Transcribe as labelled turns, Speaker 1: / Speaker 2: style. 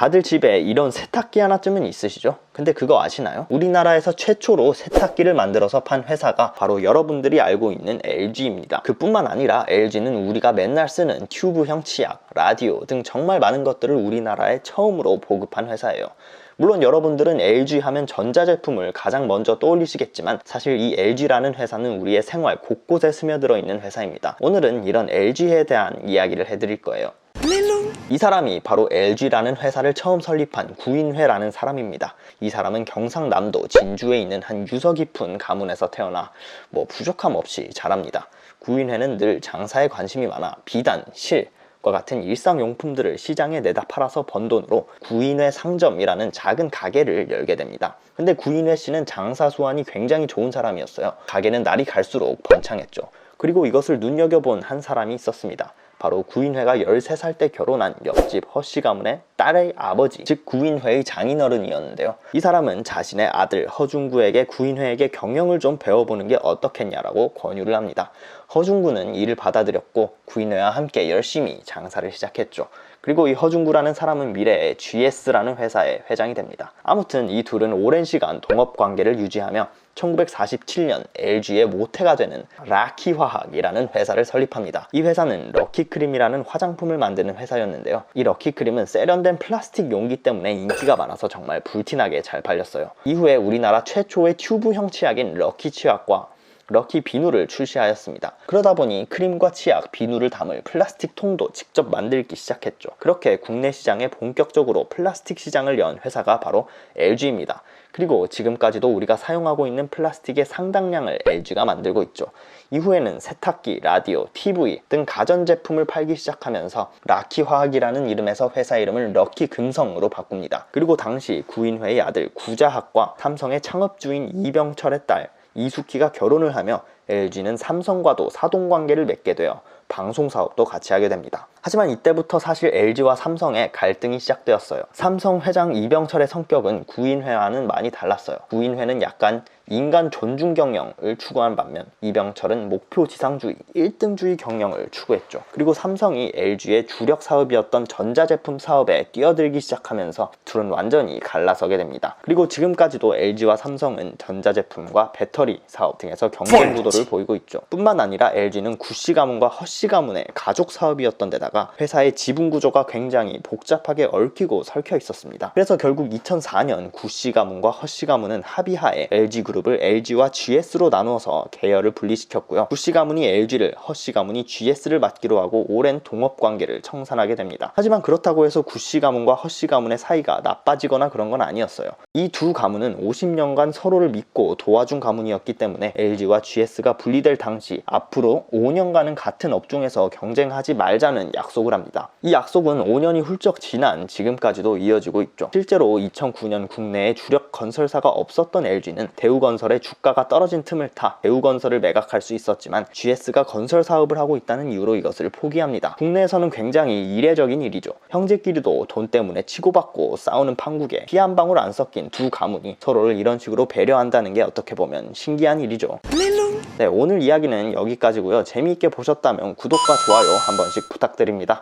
Speaker 1: 다들 집에 이런 세탁기 하나쯤은 있으시죠? 근데 그거 아시나요? 우리나라에서 최초로 세탁기를 만들어서 판 회사가 바로 여러분들이 알고 있는 LG입니다. 그뿐만 아니라 LG는 우리가 맨날 쓰는 튜브형 치약, 라디오 등 정말 많은 것들을 우리나라에 처음으로 보급한 회사예요. 물론 여러분들은 LG 하면 전자제품을 가장 먼저 떠올리시겠지만 사실 이 LG라는 회사는 우리의 생활 곳곳에 스며들어 있는 회사입니다. 오늘은 이런 LG에 대한 이야기를 해드릴 거예요. 이 사람이 바로 LG라는 회사를 처음 설립한 구인회라는 사람입니다. 이 사람은 경상남도 진주에 있는 한 유서 깊은 가문에서 태어나 부족함 없이 자랍니다. 구인회는 늘 장사에 관심이 많아 비단, 실, 과 같은 일상용품들을 시장에 내다 팔아서 번 돈으로 구인회 상점이라는 작은 가게를 열게 됩니다. 근데 구인회 씨는 장사 수완이 굉장히 좋은 사람이었어요. 가게는 날이 갈수록 번창했죠. 그리고 이것을 눈여겨본 한 사람이 있었습니다. 바로 구인회가 13살 때 결혼한 옆집 허씨 가문의 딸의 아버지, 즉 구인회의 장인어른이었는데요. 이 사람은 자신의 아들 허중구에게 구인회에게 경영을 좀 배워보는 게 어떻겠냐라고 권유를 합니다. 허중구는 이를 받아들였고 구인회와 함께 열심히 장사를 시작했죠. 그리고 이 허중구라는 사람은 미래에 GS라는 회사의 회장이 됩니다. 아무튼 이 둘은 오랜 시간 동업관계를 유지하며 1947년 LG의 모태가 되는 라키화학이라는 회사를 설립합니다. 이 회사는 럭키크림이라는 화장품을 만드는 회사였는데요. 이 럭키크림은 세련된 플라스틱 용기 때문에 인기가 많아서 정말 불티나게 잘 팔렸어요. 이후에 우리나라 최초의 튜브형 치약인 럭키치약과 럭키 비누를 출시하였습니다. 그러다 보니 크림과 치약, 비누를 담을 플라스틱 통도 직접 만들기 시작했죠. 그렇게 국내 시장에 본격적으로 플라스틱 시장을 연 회사가 바로 LG입니다. 그리고 지금까지도 우리가 사용하고 있는 플라스틱의 상당량을 LG가 만들고 있죠. 이후에는 세탁기, 라디오, TV 등 가전제품을 팔기 시작하면서 라키화학이라는 이름에서 회사 이름을 럭키금성으로 바꿉니다. 그리고 당시 구인회의 아들 구자학과 삼성의 창업주인 이병철의 딸 이숙희가 결혼을 하며 LG는 삼성과도 사돈관계를 맺게 되어 방송사업도 같이 하게 됩니다. 하지만 이때부터 사실 LG와 삼성의 갈등이 시작되었어요. 삼성 회장 이병철의 성격은 구인회와는 많이 달랐어요. 구인회는 약간 인간 존중 경영을 추구한 반면 이병철은 목표 지상주의, 1등주의 경영을 추구했죠. 그리고 삼성이 LG의 주력 사업이었던 전자제품 사업에 뛰어들기 시작하면서 둘은 완전히 갈라서게 됩니다. 그리고 지금까지도 LG와 삼성은 전자제품과 배터리 사업 등에서 경쟁 구도를 보이고 있죠. 뿐만 아니라 LG는 구씨 가문과 허씨 가문의 가족 사업이었던 데다가 회사의 지분 구조가 굉장히 복잡하게 얽히고 설켜 있었습니다. 그래서 결국 2004년 구씨 가문과 허씨 가문은 합의하에 LG그룹을 LG와 GS로 나누어서 계열을 분리시켰고요. 구씨 가문이 LG를, 허씨 가문이 GS를 맡기로 하고 오랜 동업관계를 청산하게 됩니다. 하지만 그렇다고 해서 구씨 가문과 허씨 가문의 사이가 나빠지거나 그런 건 아니었어요. 이 두 가문은 50년간 서로를 믿고 도와준 가문이었기 때문에 LG와 GS가 분리될 당시 앞으로 5년간은 같은 업종에서 경쟁하지 말자는 약속을 합니다. 이 약속은 5년이 훌쩍 지난 지금까지도 이어지고 있죠. 실제로 2009년 국내에 주력 건설사가 없었던 LG는 대우건설의 주가가 떨어진 틈을 타 대우건설을 매각할 수 있었지만 GS가 건설 사업을 하고 있다는 이유로 이것을 포기합니다. 국내에서는 굉장히 이례적인 일이죠. 형제끼리도 돈 때문에 치고받고 싸우는 판국에 피 한 방울 안 섞인 두 가문이 서로를 이런 식으로 배려한다는 게 어떻게 보면 신기한 일이죠. 네, 오늘 이야기는 여기까지고요. 재미있게 보셨다면 구독과 좋아요 한 번씩 부탁드립니다.